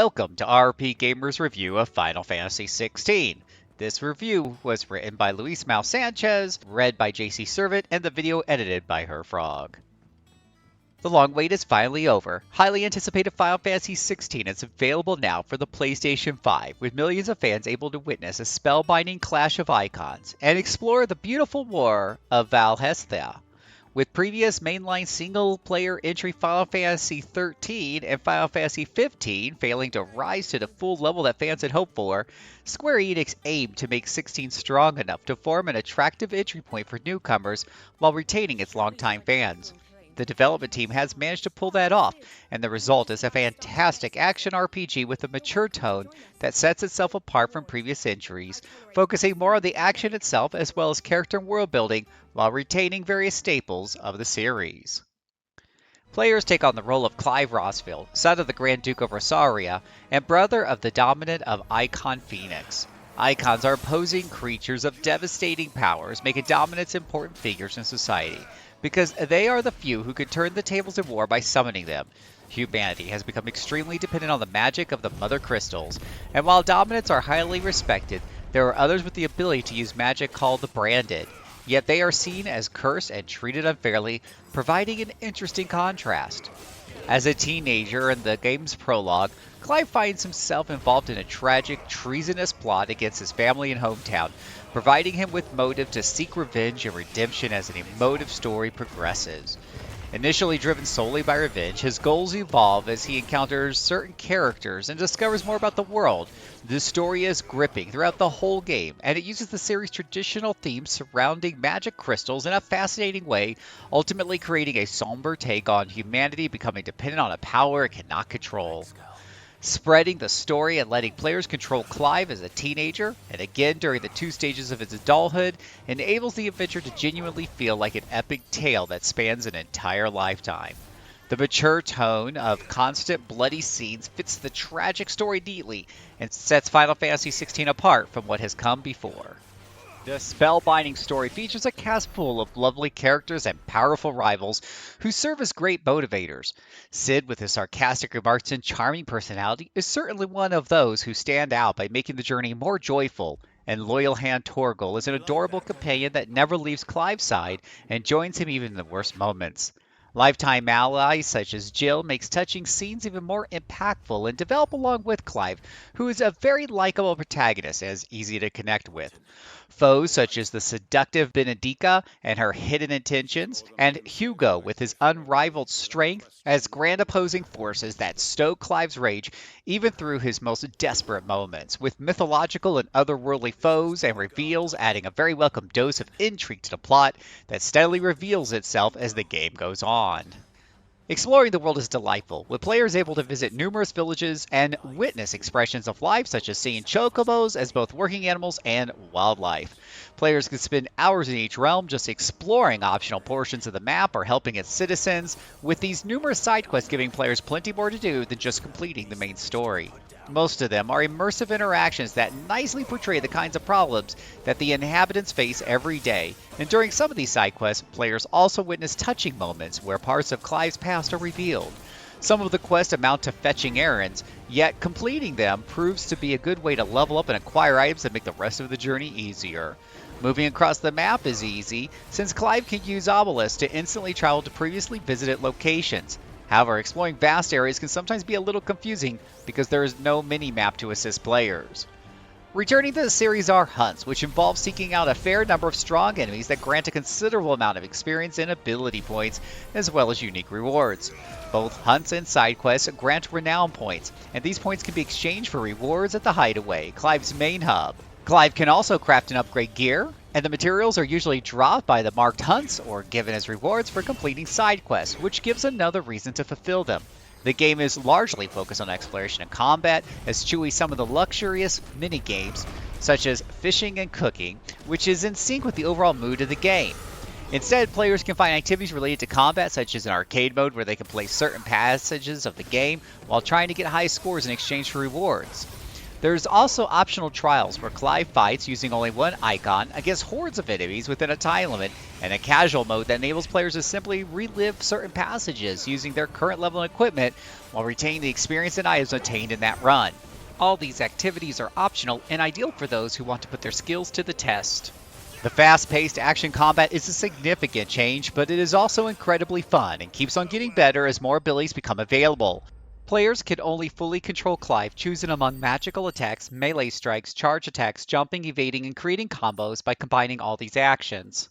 Welcome to RPGamer's review of Final Fantasy XVI. This review was written by Luis Mal Sanchez, read by JC Servant, and the video edited by Her Frog. The long wait is finally over. Highly anticipated Final Fantasy XVI is available now for the PlayStation 5, with millions of fans able to witness a spellbinding clash of icons and explore the beautiful war of Valhalla. With previous mainline single-player entry Final Fantasy XIII and Final Fantasy XV failing to rise to the full level that fans had hoped for, Square Enix aimed to make 16 strong enough to form an attractive entry point for newcomers while retaining its longtime fans. The development team has managed to pull that off, and the result is a fantastic action RPG with a mature tone that sets itself apart from previous entries, focusing more on the action itself as well as character and world building while retaining various staples of the series. Players take on the role of Clive Rosfield, son of the Grand Duke of Rosaria, and brother of the dominant of Icon Phoenix. Icons are opposing creatures of devastating powers, making dominants important figures in society, because they are the few who can turn the tables of war by summoning them. Humanity has become extremely dependent on the magic of the Mother Crystals, and while dominants are highly respected, there are others with the ability to use magic called the Branded. Yet they are seen as cursed and treated unfairly, providing an interesting contrast. As a teenager in the game's prologue, Clive finds himself involved in a tragic, treasonous plot against his family and hometown, providing him with motive to seek revenge and redemption as an emotive story progresses. Initially driven solely by revenge, his goals evolve as he encounters certain characters and discovers more about the world. The story is gripping throughout the whole game, and it uses the series' traditional themes surrounding magic crystals in a fascinating way, ultimately creating a somber take on humanity becoming dependent on a power it cannot control. Spreading the story and letting players control Clive as a teenager, and again during the two stages of his adulthood, enables the adventure to genuinely feel like an epic tale that spans an entire lifetime. The mature tone of constant bloody scenes fits the tragic story neatly and sets Final Fantasy XVI apart from what has come before. The spellbinding story features a cast full of lovely characters and powerful rivals who serve as great motivators. Sid, with his sarcastic remarks and charming personality, is certainly one of those who stand out by making the journey more joyful, and Loyal Hand Torgal is an adorable companion that never leaves Clive's side and joins him even in the worst moments. Lifetime allies such as Jill makes touching scenes even more impactful and develop along with Clive, who is a very likable protagonist and is easy to connect with. Foes such as the seductive Benedica and her hidden intentions, and Hugo with his unrivaled strength as grand opposing forces that stoke Clive's rage even through his most desperate moments, with mythological and otherworldly foes and reveals adding a very welcome dose of intrigue to the plot that steadily reveals itself as the game goes on. Exploring the world is delightful, with players able to visit numerous villages and witness expressions of life such as seeing chocobos as both working animals and wildlife. Players can spend hours in each realm just exploring optional portions of the map or helping its citizens, with these numerous side quests giving players plenty more to do than just completing the main story. Most of them are immersive interactions that nicely portray the kinds of problems that the inhabitants face every day, and during some of these side quests, players also witness touching moments where parts of Clive's past are revealed. Some of the quests amount to fetching errands, yet completing them proves to be a good way to level up and acquire items that make the rest of the journey easier. Moving across the map is easy, since Clive can use obelisks to instantly travel to previously visited locations. However, exploring vast areas can sometimes be a little confusing because there is no mini-map to assist players. Returning to the series are hunts, which involve seeking out a fair number of strong enemies that grant a considerable amount of experience and ability points, as well as unique rewards. Both hunts and side quests grant renown points, and these points can be exchanged for rewards at the Hideaway, Clive's main hub. Clive can also craft and upgrade gear, and the materials are usually dropped by the marked hunts or given as rewards for completing side quests, which gives another reason to fulfill them. The game is largely focused on exploration and combat, eschewing some of the luxurious mini-games, such as fishing and cooking, which is in sync with the overall mood of the game. Instead, players can find activities related to combat, such as an arcade mode where they can play certain passages of the game while trying to get high scores in exchange for rewards. There's also optional trials where Clive fights using only one icon against hordes of enemies within a time limit, and a casual mode that enables players to simply relive certain passages using their current level of equipment while retaining the experience and items obtained in that run. All these activities are optional and ideal for those who want to put their skills to the test. The fast-paced action combat is a significant change, but it is also incredibly fun and keeps on getting better as more abilities become available. Players can only fully control Clive, choosing among magical attacks, melee strikes, charge attacks, jumping, evading, and creating combos by combining all these actions.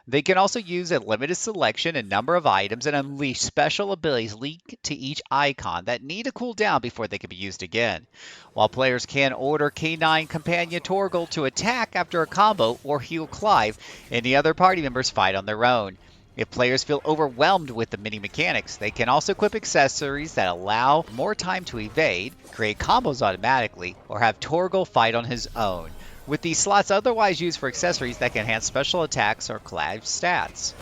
They can also use a limited selection and number of items and unleash special abilities linked to each icon that need to cool down before they can be used again. While players can order K9 companion Torgal to attack after a combo or heal Clive, any other party members fight on their own. If players feel overwhelmed with the mini mechanics, they can also equip accessories that allow more time to evade, create combos automatically, or have Torgal fight on his own, with these slots otherwise used for accessories that can enhance special attacks or Clive's stats.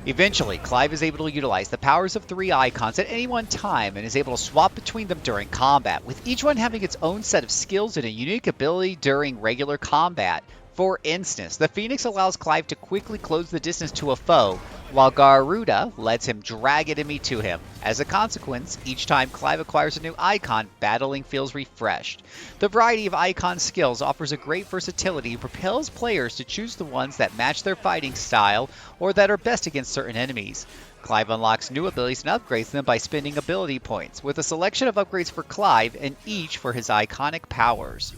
Eventually, Clive is able to utilize the powers of 3 icons at any one time and is able to swap between them during combat, with each one having its own set of skills and a unique ability during regular combat. For instance, the Phoenix allows Clive to quickly close the distance to a foe, while Garuda lets him drag an enemy to him. As a consequence, each time Clive acquires a new icon, battling feels refreshed. The variety of icon skills offers a great versatility and propels players to choose the ones that match their fighting style or that are best against certain enemies. Clive unlocks new abilities and upgrades them by spending ability points, with a selection of upgrades for Clive and each for his iconic powers.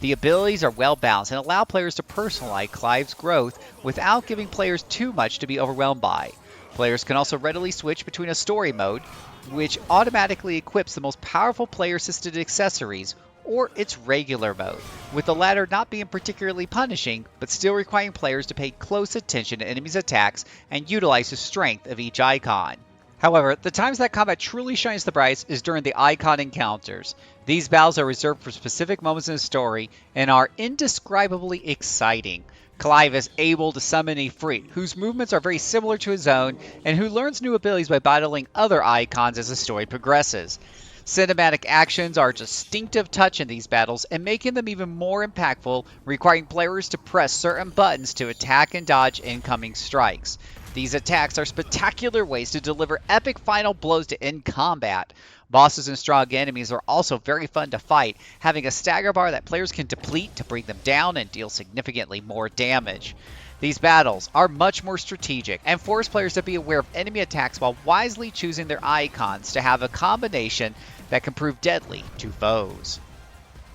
The abilities are well balanced and allow players to personalize Clive's growth without giving players too much to be overwhelmed by. Players can also readily switch between a story mode, which automatically equips the most powerful player-assisted accessories, or its regular mode, with the latter not being particularly punishing, but still requiring players to pay close attention to enemies' attacks and utilize the strength of each icon. However, the times that combat truly shines the brightest is during the icon encounters. These battles are reserved for specific moments in the story and are indescribably exciting. Clive is able to summon a Ifrit, whose movements are very similar to his own, and who learns new abilities by battling other icons as the story progresses. Cinematic actions are a distinctive touch in these battles and making them even more impactful, requiring players to press certain buttons to attack and dodge incoming strikes. These attacks are spectacular ways to deliver epic final blows to end combat. Bosses and strong enemies are also very fun to fight, having a stagger bar that players can deplete to bring them down and deal significantly more damage. These battles are much more strategic and force players to be aware of enemy attacks while wisely choosing their icons to have a combination that can prove deadly to foes.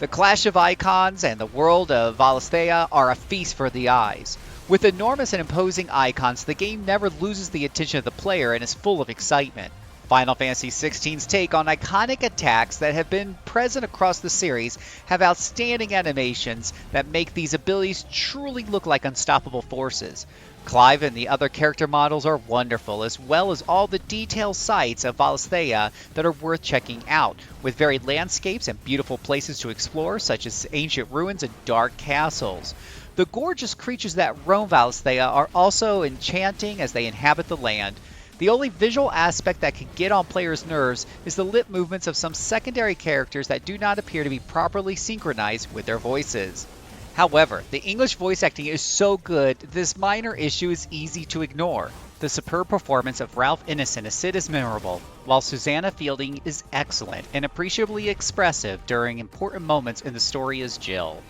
The clash of icons and the world of Valisthea are a feast for the eyes. With enormous and imposing icons, the game never loses the attention of the player and is full of excitement. Final Fantasy XVI's take on iconic attacks that have been present across the series have outstanding animations that make these abilities truly look like unstoppable forces. Clive and the other character models are wonderful, as well as all the detailed sites of Valisthea that are worth checking out, with varied landscapes and beautiful places to explore, such as ancient ruins and dark castles. The gorgeous creatures that roam Valisthea are also enchanting as they inhabit the land. The only visual aspect that can get on players' nerves is the lip movements of some secondary characters that do not appear to be properly synchronized with their voices. However, the English voice acting is so good that this minor issue is easy to ignore. The superb performance of Ralph Ineson as Sid is memorable, while Susanna fielding is excellent and appreciably expressive during important moments in the story as Jill.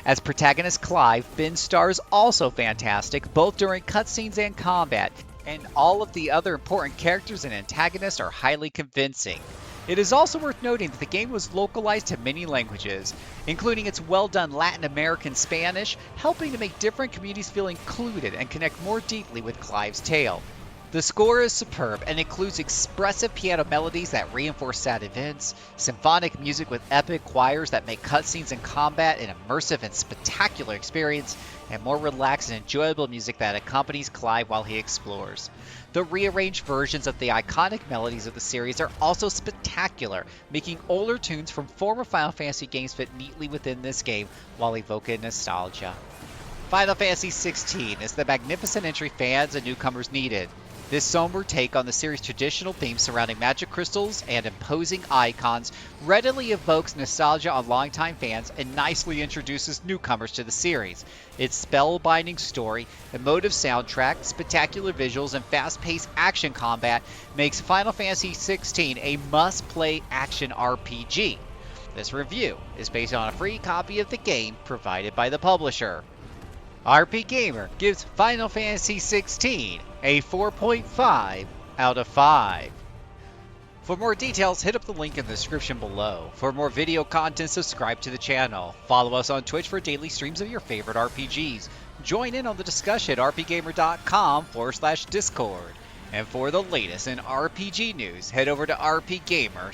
As protagonist Clive, Ben Starr is also fantastic, both during cutscenes and combat, and all of the other important characters and antagonists are highly convincing. It is also worth noting that the game was localized to many languages, including its well-done Latin American Spanish, helping to make different communities feel included and connect more deeply with Clive's tale. The score is superb and includes expressive piano melodies that reinforce sad events, symphonic music with epic choirs that make cutscenes and combat an immersive and spectacular experience, and more relaxed and enjoyable music that accompanies Clive while he explores. The rearranged versions of the iconic melodies of the series are also spectacular, making older tunes from former Final Fantasy games fit neatly within this game while evoking nostalgia. Final Fantasy XVI is the magnificent entry fans and newcomers needed. This somber take on the series' traditional themes surrounding magic crystals and imposing icons readily evokes nostalgia on longtime fans and nicely introduces newcomers to the series. Its spellbinding story, emotive soundtrack, spectacular visuals, and fast-paced action combat makes Final Fantasy XVI a must-play action RPG. This review is based on a free copy of the game provided by the publisher. RPGamer gives Final Fantasy XVI a 4.5 out of 5. For more details, hit up the link in the description below. For more video content, subscribe to the channel. Follow us on Twitch for daily streams of your favorite RPGs. Join in on the discussion at rpgamer.com/discord. And for the latest in RPG news, head over to rpgamer.com.